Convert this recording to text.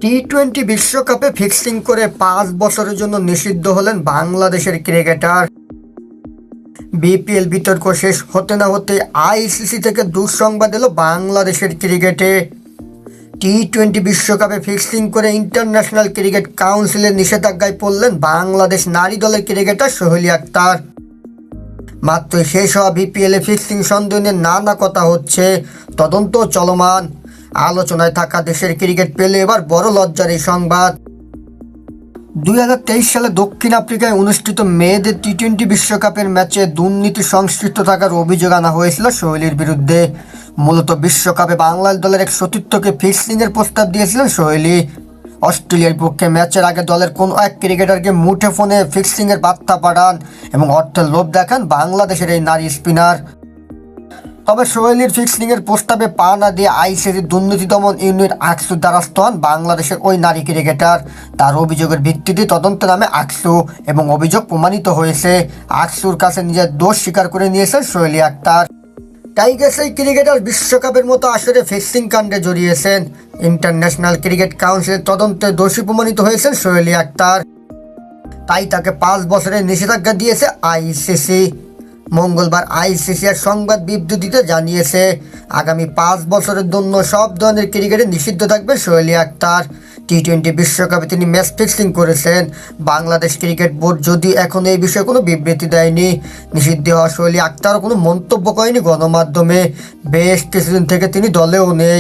টি-20 বিশ্বকাপে ফিক্সিং করে 5 বছরের জন্য নিষিদ্ধ হলেন বাংলাদেশের ক্রিকেটার। বিপিএল বিতর্ক শেষ হতে না হতে আইসিসি থেকে দুঃসংবাদ এলো বাংলাদেশের ক্রিকেটে। টি-20 বিশ্বকাপে ফিক্সিং করে ইন্টারন্যাশনাল ক্রিকেট কাউন্সিলের নিষেধাজ্ঞায় পড়লেন বাংলাদেশ নারী দলের ক্রিকেটার সোহেলি আক্তার। মাত্র শেষ হওয়া বিপিএলে ফিক্সিং সন্দেহ নিয়ে নানা কথা হচ্ছে, তদন্ত চলমান। আলোচনায় থাকা দেশের ক্রিকেট পেলে এবার বড় লজ্জার এই সংবাদ। 2023 সালে দক্ষিণ আফ্রিকায় অনুষ্ঠিত মেয়েদের টি-20 বিশ্বকাপের ম্যাচে দুর্নীতি সংশ্লিষ্ট থাকার অভিযোগ আনা হয়েছিল সোহেলির বিরুদ্ধে। মূলত বিশ্বকাপে বাংলাদেশ দলের এক সতীর্থকে ফিক্সিংয়ের প্রস্তাব দিয়েছিলেন সোহেলি। অস্ট্রেলিয়ার পক্ষে ম্যাচের আগে দলের কোনো এক ক্রিকেটারকে মুঠোফোনে ফিক্সিংয়ের বার্তা পাঠান এবং অর্থের লোভ দেখান বাংলাদেশের এই নারী স্পিনার। তবে সোহেলির ফিক্সিংয়ের প্রস্তাবে পা না দিয়ে আইসিসির দুর্নীতি দমন ইউনিট আকসুর দ্বারস্থ হন বাংলাদেশের ওই নারী ক্রিকেটার। তার অভিযোগের ভিত্তিতে তদন্ত নামে আকসু এবং অভিযোগ প্রমাণিত হয়েছে। আকসুর কাছে নিজের দোষ স্বীকার করে নিয়েছেন সোহেলি আক্তার। টাইগার্স এই ক্রিকেটার বিশ্বকাপের মতো আসরে ফিক্সিং কাণ্ডে জড়িয়েছেন। ইন্টারন্যাশনাল ক্রিকেট কাউন্সিলের তদন্তে দোষী প্রমাণিত হয়েছেন সোহেলি আক্তার, তাই তাকে 5 বছরের নিষেধাজ্ঞা দিয়েছে আইসিসি। মঙ্গলবার আইসিসি এক সংবাদ বিবৃতিতে জানিয়েছে, আগামী 5 বছরের জন্য সব ধরনের ক্রিকেটে নিষিদ্ধ থাকবে সোহেলি আক্তার। টি-20 বিশ্বকাপে তিনি ম্যাচ ফিক্সিং করেছেন। বাংলাদেশ ক্রিকেট বোর্ড যদিও এখন এই বিষয়ে কোনো বিবৃতি দেয়নি। নিষিদ্ধ হওয়া সোহেলি আক্তারও কোনো মন্তব্য করেনি গণমাধ্যমে। বেশ কিছুদিন থেকে তিনি দলেও নেই।